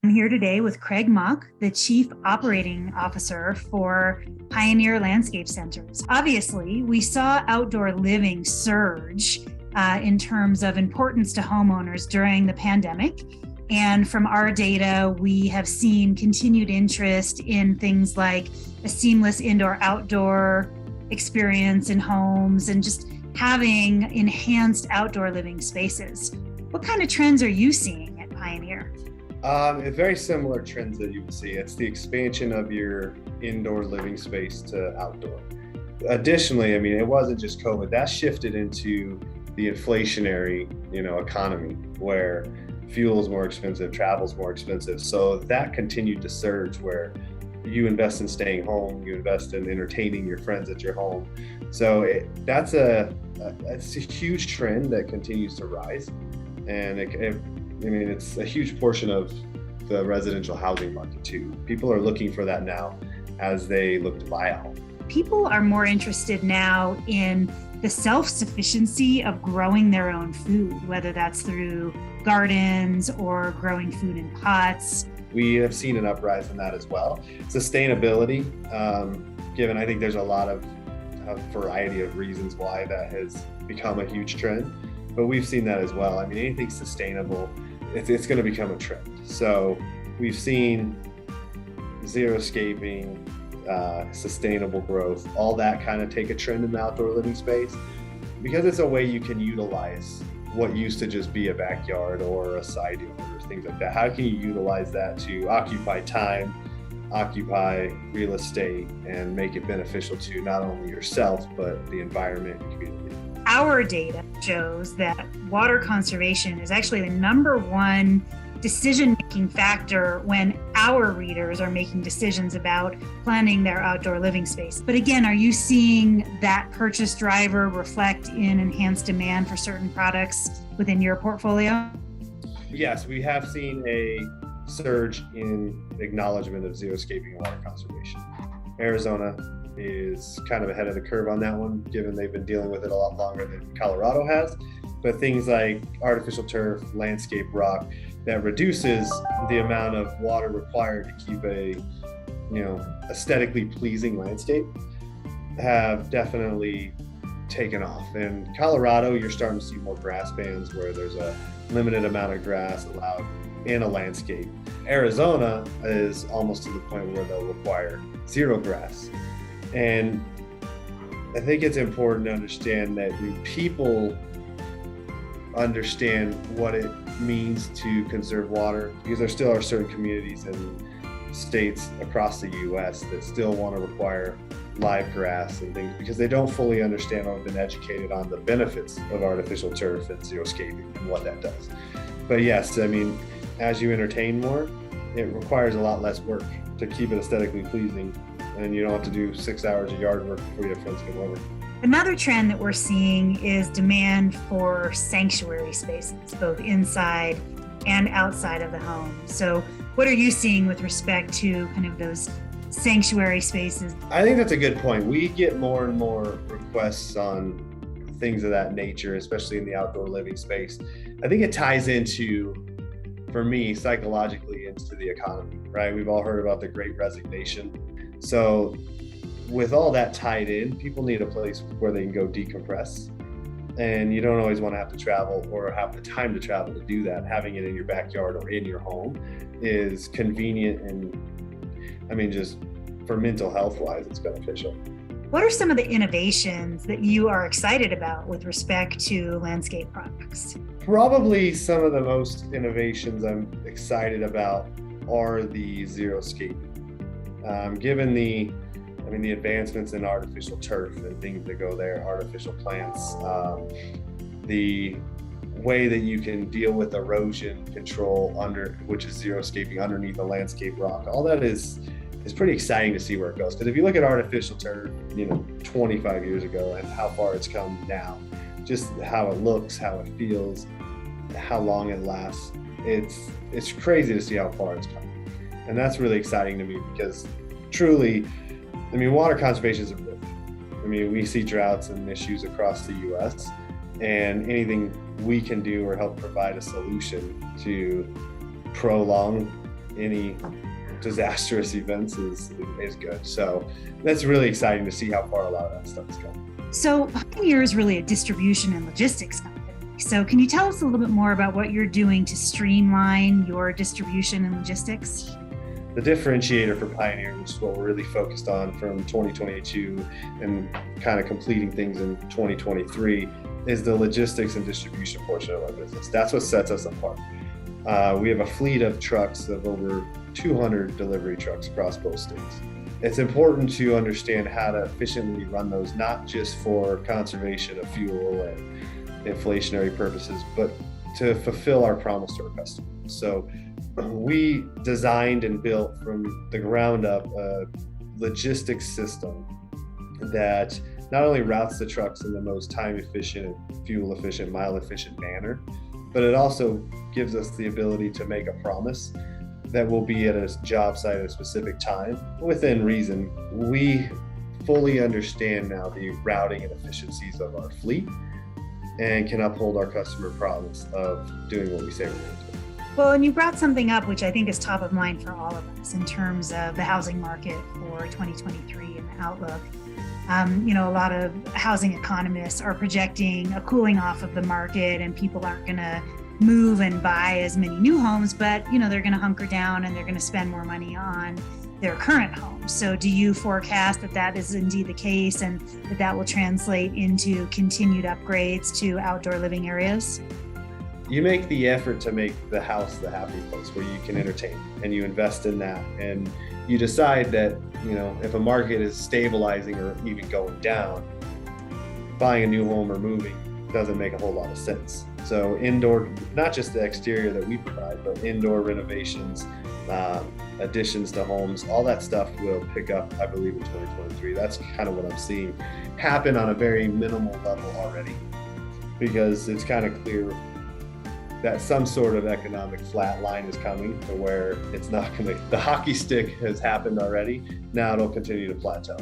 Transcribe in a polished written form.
I'm here today with Craig Mauk, the Chief Operating Officer for Pioneer Landscape Centers. Obviously, we saw outdoor living surge in terms of importance to homeowners during the pandemic. And from our data, we have seen continued interest in things like a seamless indoor-outdoor experience in homes and just having enhanced outdoor living spaces. What kind of trends are you seeing at Pioneer? Very similar trends that you would see. It's the expansion of your indoor living space to outdoor. Additionally, it wasn't just COVID. That shifted into the inflationary, economy where fuel's more expensive, travel's more expensive. So that continued to surge where you invest in staying home, you invest in entertaining your friends at your home. So that's a huge trend that continues to rise. And it's a huge portion of the residential housing market too. People are looking for that now as they look to buy a home. People are more interested now in the self-sufficiency of growing their own food, whether that's through gardens or growing food in pots. We have seen an uprise in that as well. Sustainability, given I think there's a lot of a variety of reasons why that has become a huge trend, but we've seen that as well. Anything sustainable, it's going to become a trend. So we've seen xeriscaping, sustainable growth, all that kind of take a trend in the outdoor living space because it's a way you can utilize what used to just be a backyard or a side yard or things like that. How can you utilize that to occupy time, occupy real estate, and make it beneficial to not only yourself, but the environment and community? Our data shows that water conservation is actually the number one decision-making factor when our readers are making decisions about planning their outdoor living space. But again, are you seeing that purchase driver reflect in enhanced demand for certain products within your portfolio? Yes, we have seen a surge in acknowledgement of xeriscaping and water conservation. Arizona is kind of ahead of the curve on that one, given they've been dealing with it a lot longer than Colorado has. But things like artificial turf, landscape rock, that reduces the amount of water required to keep a, aesthetically pleasing landscape, have definitely taken off. In Colorado, you're starting to see more grass bands where there's a limited amount of grass allowed in a landscape. Arizona is almost to the point where they'll require zero grass. And I think it's important to understand that people understand what it means to conserve water, because there still are certain communities and states across the US that still want to require live grass and things because they don't fully understand or have been educated on the benefits of artificial turf and xeriscaping and what that does. But yes, as you entertain more, it requires a lot less work to keep it aesthetically pleasing, and you don't have to do 6 hours of yard work before your friends come over. Another trend that we're seeing is demand for sanctuary spaces, both inside and outside of the home. So what are you seeing with respect to kind of those sanctuary spaces? I think that's a good point. We get more and more requests on things of that nature, especially in the outdoor living space. I think it ties into, for me, psychologically into the economy, right? We've all heard about the Great Resignation. So with all that tied in, people need a place where they can go decompress. And you don't always want to have to travel or have the time to travel to do that. Having it in your backyard or in your home is convenient and, just for mental health wise, it's beneficial. What are some of the innovations that you are excited about with respect to landscape products? Probably some of the most innovations I'm excited about are the xeriscaping. Given the advancements in artificial turf and things that go there, artificial plants, the way that you can deal with erosion control which is xeriscaping underneath a landscape rock, all that is pretty exciting to see where it goes. Because if you look at artificial turf, 25 years ago and how far it's come now, just how it looks, how it feels, how long it lasts, it's crazy to see how far it's come. And that's really exciting to me because truly, water conservation is a big thing. We see droughts and issues across the US, and anything we can do or help provide a solution to prolong any disastrous events is good. So that's really exciting to see how far a lot of that stuff is going. So Pioneer is really a distribution and logistics company. So can you tell us a little bit more about what you're doing to streamline your distribution and logistics? The differentiator for Pioneer, which is what we're really focused on from 2022 and kind of completing things in 2023, is the logistics and distribution portion of our business. That's what sets us apart. We have a fleet of trucks of over 200 delivery trucks across both states. It's important to understand how to efficiently run those, not just for conservation of fuel and inflationary purposes, but to fulfill our promise to our customers. So we designed and built from the ground up a logistics system that not only routes the trucks in the most time efficient, fuel efficient, mile efficient manner, but it also gives us the ability to make a promise that will be at a job site at a specific time within reason. We fully understand now the routing and efficiencies of our fleet and can uphold our customer promise of doing what we say we're going to do. Well, and you brought something up which I think is top of mind for all of us in terms of the housing market for 2023 and the outlook. A lot of housing economists are projecting a cooling off of the market, and people aren't going to move and buy as many new homes, but they're going to hunker down and they're going to spend more money on their current homes. So do you forecast that is indeed the case, and that will translate into continued upgrades to outdoor living areas? You make the effort to make the house the happy place where you can entertain, and you invest in that, and you decide that if a market is stabilizing or even going down, buying a new home or moving doesn't make a whole lot of sense. So indoor, not just the exterior that we provide, but indoor renovations, additions to homes, all that stuff will pick up, I believe, in 2023. That's kind of what I'm seeing happen on a very minimal level already, because it's kind of clear that some sort of economic flat line is coming to where it's not going to, the hockey stick has happened already. Now it'll continue to plateau.